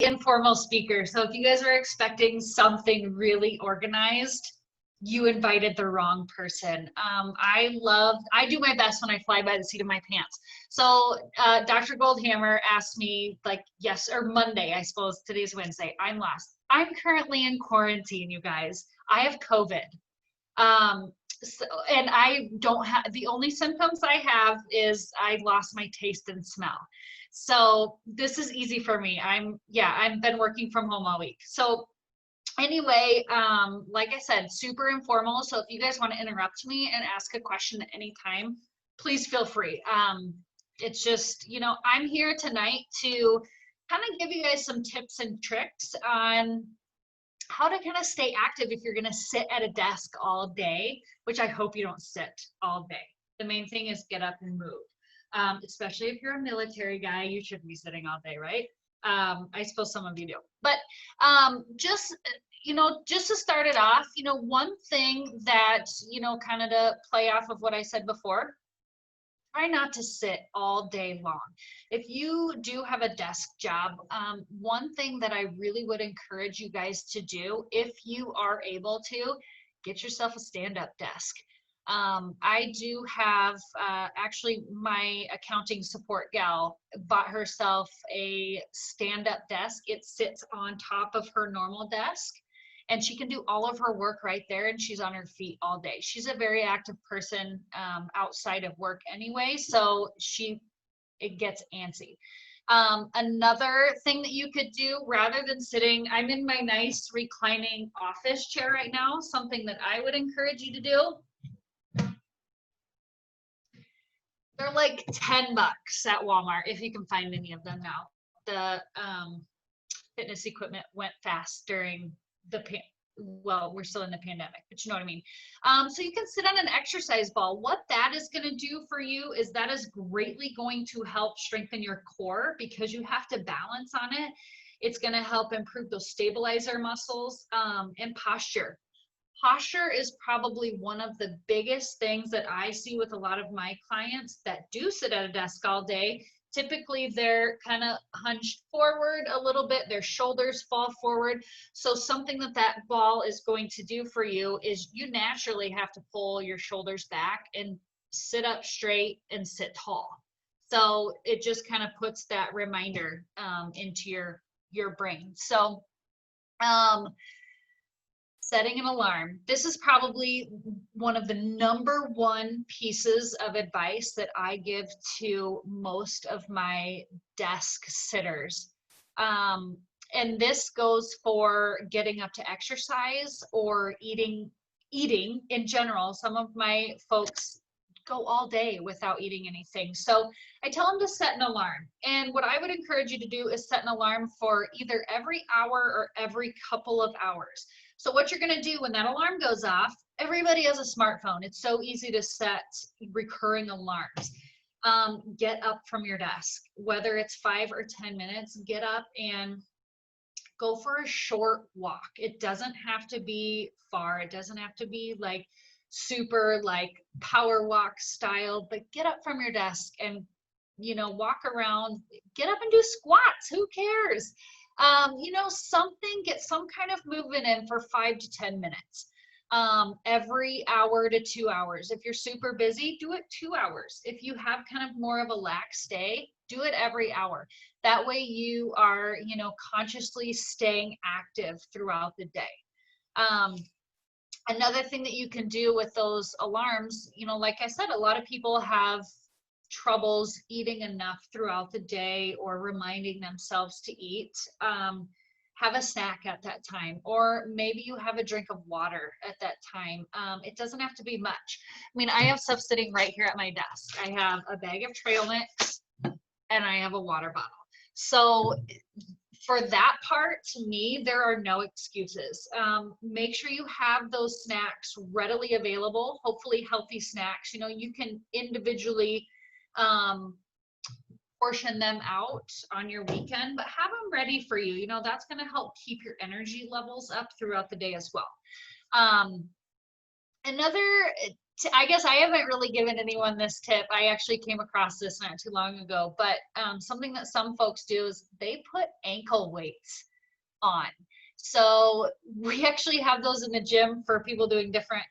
informal speaker. So if you guys are expecting something really organized, you invited the wrong person. I do my best when I fly by the seat of my pants. So Dr. Goldhammer asked me like, yes, or Monday, I suppose today's Wednesday, I'm lost. I'm currently in quarantine, you guys. I have COVID. So, and I don't have, the only symptoms I have is I lost my taste and smell. So this is easy for me. I've been working from home all week. So anyway, like I said, super informal. So if you guys want to interrupt me and ask a question at any time, please feel free. It's just, I'm here tonight to kind of give you guys some tips and tricks on how to kind of stay active if you're going to sit at a desk all day, which I hope you don't sit all day. The main thing is get up and move. Especially if you're a military guy, you shouldn't be sitting all day, right? I suppose some of you do. But just to start it off, one thing that, kind of to play off of what I said before, try not to sit all day long. If you do have a desk job, one thing that I really would encourage you guys to do, if you are able to, get yourself a stand-up desk. I do have, actually my accounting support gal bought herself a stand-up desk. It sits on top of her normal desk, and she can do all of her work right there, and she's on her feet all day. She's a very active person outside of work anyway, so it gets antsy. Another thing that you could do, rather than sitting, I'm in my nice reclining office chair right now, something that I would encourage you to do. They're like $10 at Walmart, if you can find any of them now. The fitness equipment went fast during we're still in the pandemic, but you know what I mean. So you can sit on an exercise ball. What that is going to do for you is that is greatly going to help strengthen your core because you have to balance on it. It's going to help improve those stabilizer muscles and posture. Posture is probably one of the biggest things that I see with a lot of my clients that do sit at a desk all day. Typically, they're kind of hunched forward a little bit, their shoulders fall forward. So something that ball is going to do for you is you naturally have to pull your shoulders back and sit up straight and sit tall. So it just kind of puts that reminder into your brain. So setting an alarm. This is probably one of the number one pieces of advice that I give to most of my desk sitters. And this goes for getting up to exercise or eating in general. Some of my folks go all day without eating anything. So I tell them to set an alarm. And what I would encourage you to do is set an alarm for either every hour or every couple of hours. So what you're going to do when that alarm goes off, everybody has a smartphone. It's so easy to set recurring alarms. Get up from your desk, whether it's 5 or 10 minutes, get up and go for a short walk. It doesn't have to be far. It doesn't have to be like super like power walk style, but get up from your desk and, walk around, get up and do squats. Who cares? Get some kind of movement in for 5 to 10 minutes, every hour to 2 hours. If you're super busy, do it 2 hours. If you have kind of more of a lax day, do it every hour. That way you are, consciously staying active throughout the day. Another thing that you can do with those alarms, like I said, a lot of people have troubles eating enough throughout the day or reminding themselves to eat. Have a snack at that time, or maybe you have a drink of water at that time. It doesn't have to be much. I mean, I have stuff sitting right here at my desk. I have a bag of trail mix and I have a water bottle. So for that part, to me, there are no excuses. Make sure you have those snacks readily available, hopefully healthy snacks. You can individually portion them out on your weekend, but have them ready for you. That's going to help keep your energy levels up throughout the day as well. Another I guess I haven't really given anyone this tip. I actually came across this not too long ago, but something that some folks do is they put ankle weights on. So we actually have those in the gym for people doing different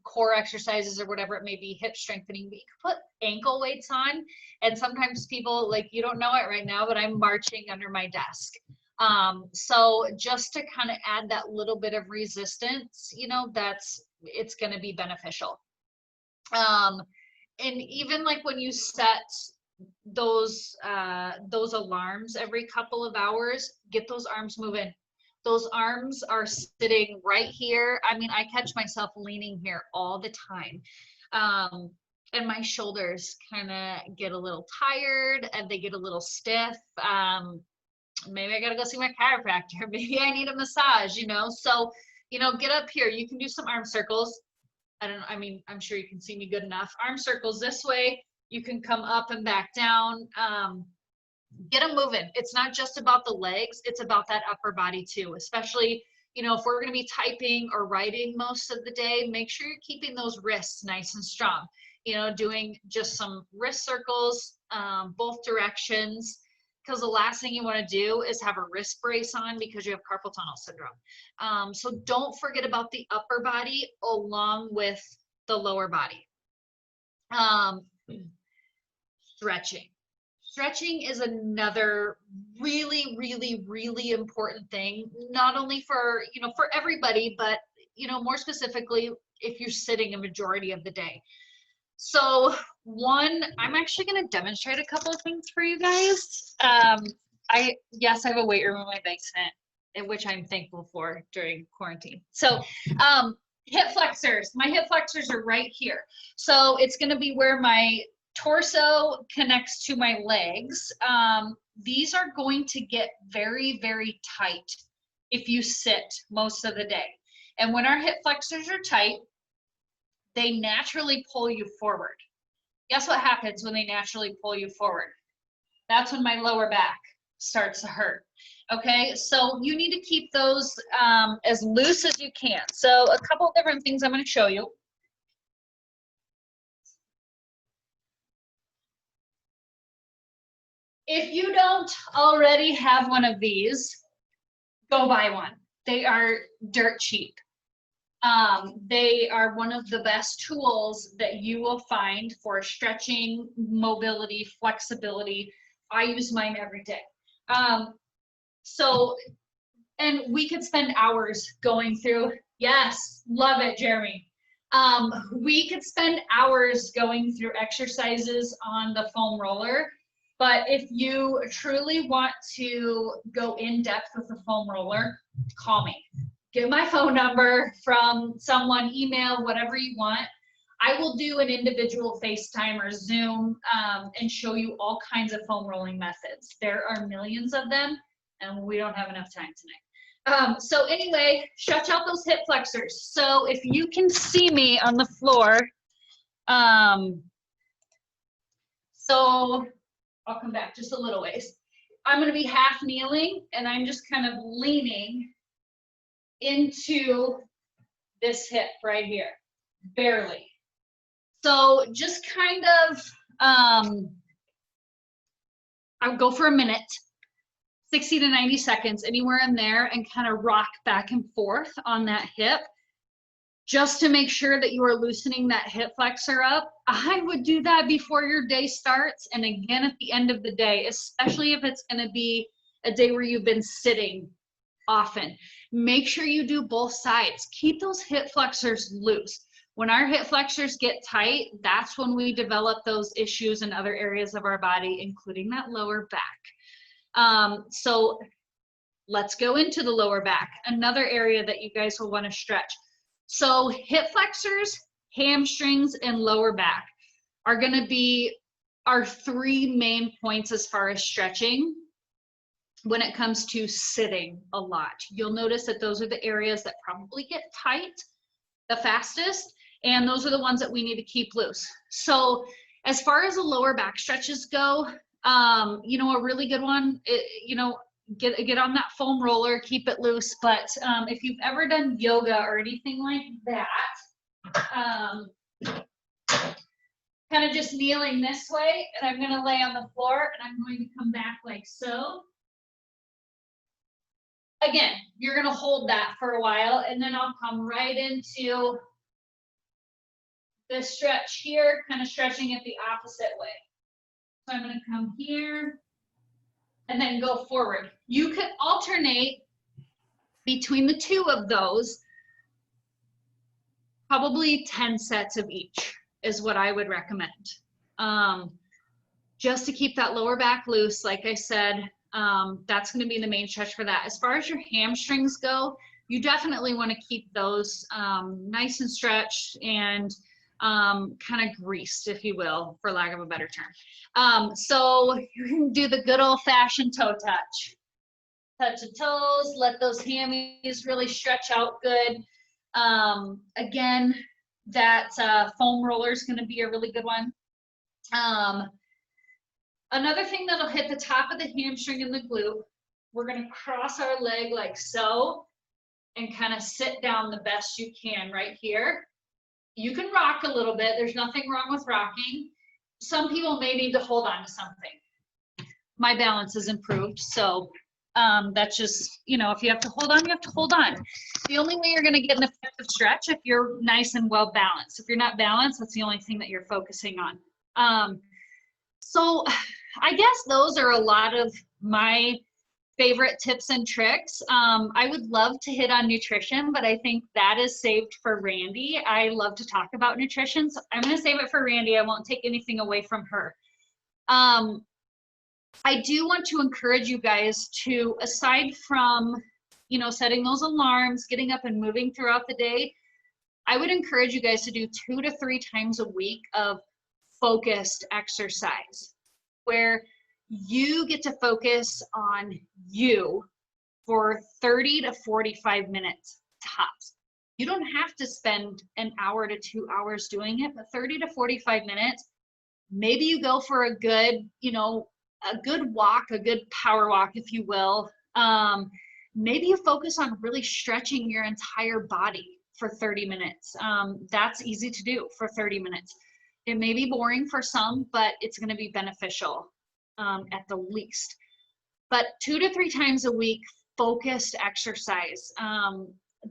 core exercises or whatever it may be, hip strengthening, but you can put ankle weights on. And sometimes people, like, you don't know it right now, but I'm marching under my desk. So just to kind of add that little bit of resistance, you know, it's going to be beneficial. And even like when you set those alarms every couple of hours, get those arms moving. Those arms are sitting right here. I mean, I catch myself leaning here all the time. And my shoulders kind of get a little tired and they get a little stiff. Maybe I gotta go see my chiropractor. Maybe I need a massage, you know? So, you know, get up here. You can do some arm circles. I mean, I'm sure you can see me good enough. Arm circles this way. You can come up and back down. Get them moving. It's not just about the legs, it's about that upper body too, especially, you know, if we're going to be typing or writing most of the day, make sure you're keeping those wrists nice and strong, you know, doing just some wrist circles, both directions, because the last thing you want to do is have a wrist brace on because you have carpal tunnel syndrome. So don't forget about the upper body along with the lower body. Stretching. Stretching is another really, really, really important thing, not only for, you know, for everybody, but, you know, more specifically, if you're sitting a majority of the day. So one, I'm actually going to demonstrate a couple of things for you guys. Yes, I have a weight room in my basement, which I'm thankful for during quarantine. So, hip flexors, my hip flexors are right here. So it's going to be where my torso connects to my legs. These are going to get very, very tight if you sit most of the day. And when our hip flexors are tight, they naturally pull you forward. Guess what happens when they naturally pull you forward? That's when my lower back starts to hurt. Okay, so you need to keep those as loose as you can. So a couple of different things I'm going to show you. If you don't already have one of these, go buy one. They are dirt cheap. They are one of the best tools that you will find for stretching, mobility, flexibility. I use mine every day. And we could spend hours going through, yes, love it, Jeremy. We could spend hours going through exercises on the foam roller. But if you truly want to go in depth with the foam roller, call me. Get my phone number from someone, email, whatever you want. I will do an individual FaceTime or Zoom and show you all kinds of foam rolling methods. There are millions of them, and we don't have enough time tonight. So anyway, stretch out those hip flexors. So if you can see me on the floor, so I'll come back just a little ways. I'm going to be half kneeling, and I'm just kind of leaning into this hip right here, barely. So just kind of, I'll go for a minute, 60 to 90 seconds, anywhere in there, and kind of rock back and forth on that hip, just to make sure that you are loosening that hip flexor up. I would do that before your day starts, and again at the end of the day, especially if it's going to be a day where you've been sitting often. Make sure you do both sides. Keep those hip flexors loose. When our hip flexors get tight, that's when we develop those issues in other areas of our body, including that lower back. So let's go into the lower back, another area that you guys will want to stretch. So hip flexors, hamstrings, and lower back are going to be our three main points as far as stretching when it comes to sitting a lot. You'll notice that those are the areas that probably get tight the fastest, and those are the ones that we need to keep loose. So as far as the lower back stretches go, you know, a really good one, you know, get on that foam roller, keep it loose. But if you've ever done yoga or anything like that, Kind of just kneeling this way, and I'm gonna lay on the floor, and I'm going to come back like so. Again, you're gonna hold that for a while, and then I'll come right into this stretch here, kind of stretching it the opposite way. So I'm gonna come here, and then go forward. You could alternate between the two of those, probably 10 sets of each is what I would recommend. Just to keep that lower back loose, like I said, that's gonna be the main stretch for that. As far as your hamstrings go, you definitely wanna keep those nice and stretched and kind of greased, if you will, for lack of a better term. So you can do the good old fashioned toe touch. Touch the toes, let those hammies really stretch out good. Again, that foam roller is going to be a really good one. Another thing that'll hit the top of the hamstring and the glute, we're going to cross our leg like so and kind of sit down the best you can right here. You can rock a little bit. There's nothing wrong with rocking. Some people may need to hold on to something. My balance is improved, so that's just, you know, if you have to hold on, you have to hold on. The only way you're going to get an effective stretch if you're nice and well balanced. If you're not balanced, that's the only thing that you're focusing on. So I guess those are a lot of my favorite tips and tricks. I would love to hit on nutrition, but I think that is saved for Randy. I love to talk about nutrition, so I'm going to save it for Randy. I won't take anything away from her. I do want to encourage you guys to, aside from, you know, setting those alarms, getting up and moving throughout the day, I would encourage you guys to do 2 to 3 times a week of focused exercise, where you get to focus on you for 30 to 45 minutes tops. You don't have to spend an hour to 2 hours doing it, but 30 to 45 minutes, maybe you go for a good, you know, a good walk, a good power walk, if you will. Maybe you focus on really stretching your entire body for 30 minutes. That's easy to do for 30 minutes. It may be boring for some, but it's going to be beneficial at the least. But 2 to 3 times a week, focused exercise.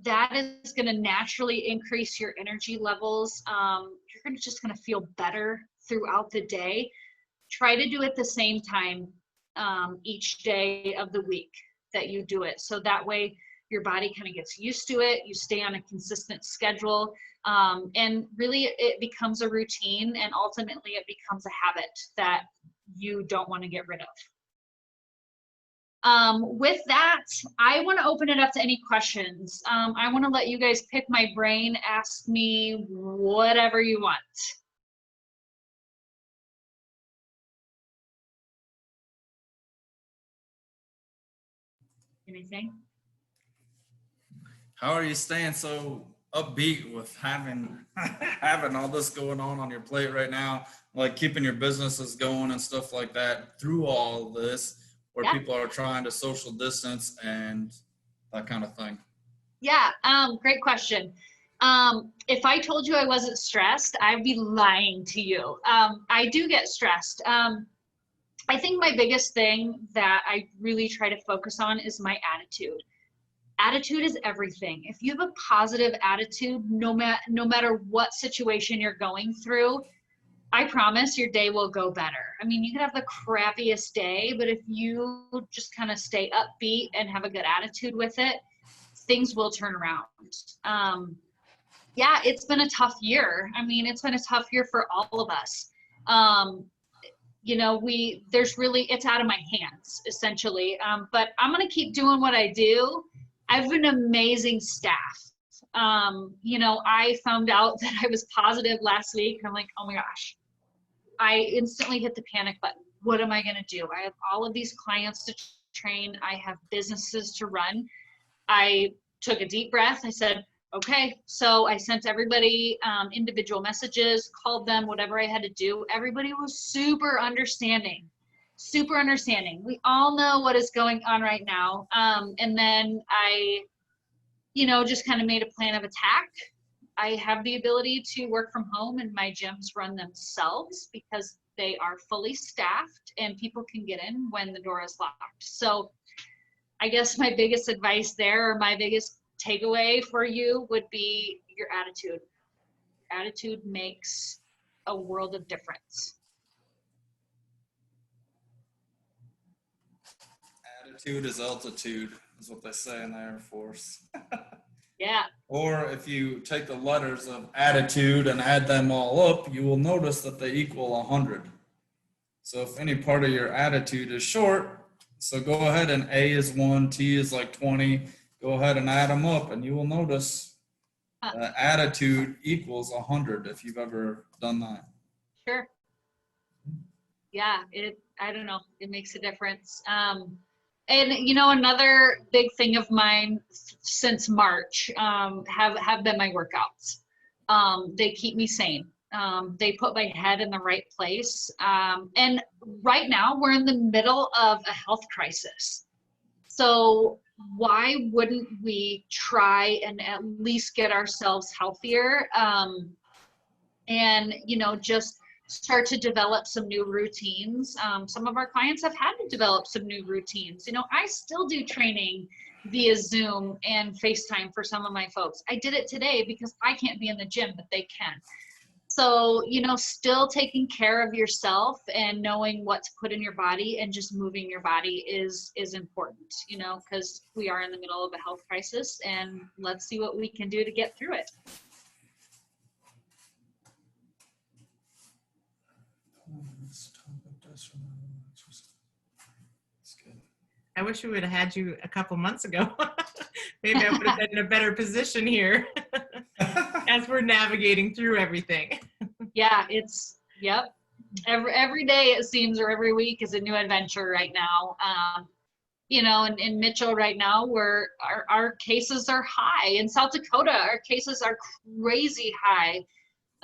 That is going to naturally increase your energy levels. You're just going to feel better throughout the day. Try to do it the same time each day of the week that you do it. So that way your body kind of gets used to it. You stay on a consistent schedule, and really it becomes a routine, and ultimately it becomes a habit that you don't want to get rid of. With that, I want to open it up to any questions. I want to let you guys pick my brain, ask me whatever you want. Anything? How are you staying so upbeat with having having all this going on your plate right now, like keeping your businesses going and stuff like that through all this, where people are trying to social distance and that kind of thing? Yeah, great question. If I told you I wasn't stressed, I'd be lying to you. I do get stressed. I think my biggest thing that I really try to focus on is my attitude. Attitude is everything. If you have a positive attitude, no matter what situation you're going through, I promise your day will go better. I mean, you can have the crappiest day, but if you just kind of stay upbeat and have a good attitude with it, things will turn around. Yeah, it's been a tough year. I mean, it's been a tough year for all of us. You know, it's out of my hands, essentially. But I'm going to keep doing what I do. I have an amazing staff. You know, I found out that I was positive last week, and I'm like, oh my gosh. I instantly hit the panic button. What am I going to do? I have all of these clients to train. I have businesses to run. I took a deep breath. I said, okay. So I sent everybody individual messages, called them, whatever I had to do. Everybody was super understanding. Super understanding. We all know what is going on right now. And then I, you know, just kind of made a plan of attack. I have the ability to work from home, and my gyms run themselves because they are fully staffed and people can get in when the door is locked. So I guess my biggest advice there, or my biggest takeaway for you, would be your attitude. Your attitude makes a world of difference. Attitude is altitude, is what they say in the Air Force. Yeah. Or if you take the letters of attitude and add them all up, you will notice that they equal 100. So if any part of your attitude is short, so go ahead and A is 1, T is like 20. Go ahead and add them up, and you will notice that attitude equals 100 if you've ever done that. Sure. Yeah, I don't know, it makes a difference. And you know, another big thing of mine since March have been my workouts. They keep me sane. They put my head in the right place. And right now we're in the middle of a health crisis. So why wouldn't we try and at least get ourselves healthier? And, you know, just start to develop some new routines. Some of our clients have had to develop some new routines. You know, I still do training via Zoom and FaceTime for some of my folks. I did it today because I can't be in the gym, but they can. So, you know, still taking care of yourself and knowing what to put in your body and just moving your body is important, you know, because we are in the middle of a health crisis, and let's see what we can do to get through it. I wish we would have had you a couple months ago. Maybe I would have been in a better position here as we're navigating through everything. Yeah, yep. Every day it seems, or every week is a new adventure right now. You know, in Mitchell right now, where our cases are high. In South Dakota, our cases are crazy high.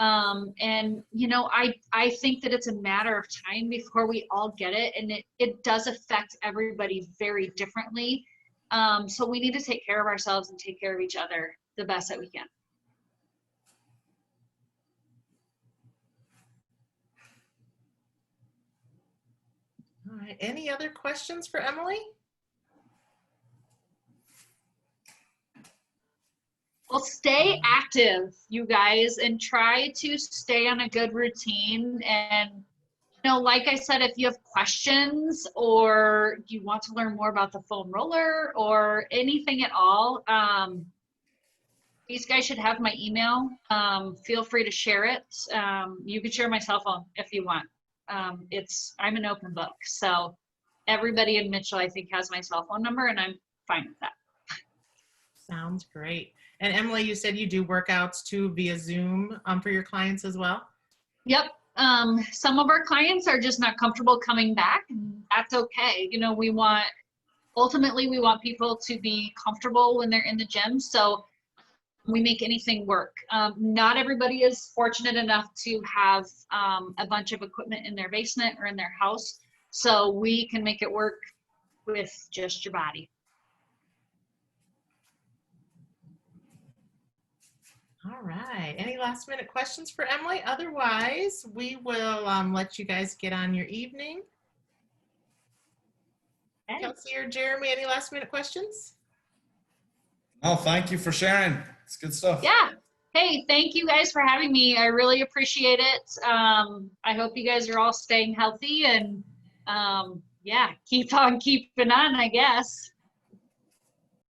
And you know, I think that it's a matter of time before we all get it, and it does affect everybody very differently. So we need to take care of ourselves and take care of each other the best that we can. All right, any other questions for Emily? Well, stay active, you guys, and try to stay on a good routine. And, you know, like I said, if you have questions or you want to learn more about the foam roller or anything at all, these guys should have my email. Feel free to share it. You can share my cell phone if you want. I'm an open book. So everybody in Mitchell, I think, has my cell phone number, and I'm fine with that. Sounds great. And Emily, you said you do workouts too via Zoom for your clients as well? Yep. Some of our clients are just not comfortable coming back, and that's okay. You know, ultimately we want people to be comfortable when they're in the gym. So we make anything work. Not everybody is fortunate enough to have a bunch of equipment in their basement or in their house. So we can make it work with just your body. All right. Any last minute questions for Emily? Otherwise, we will let you guys get on your evening. Okay. Kelsey or Jeremy, any last minute questions? Oh, thank you for sharing. It's good stuff. Yeah. Hey, thank you guys for having me. I really appreciate it. I hope you guys are all staying healthy, and yeah, keep on keeping on, I guess.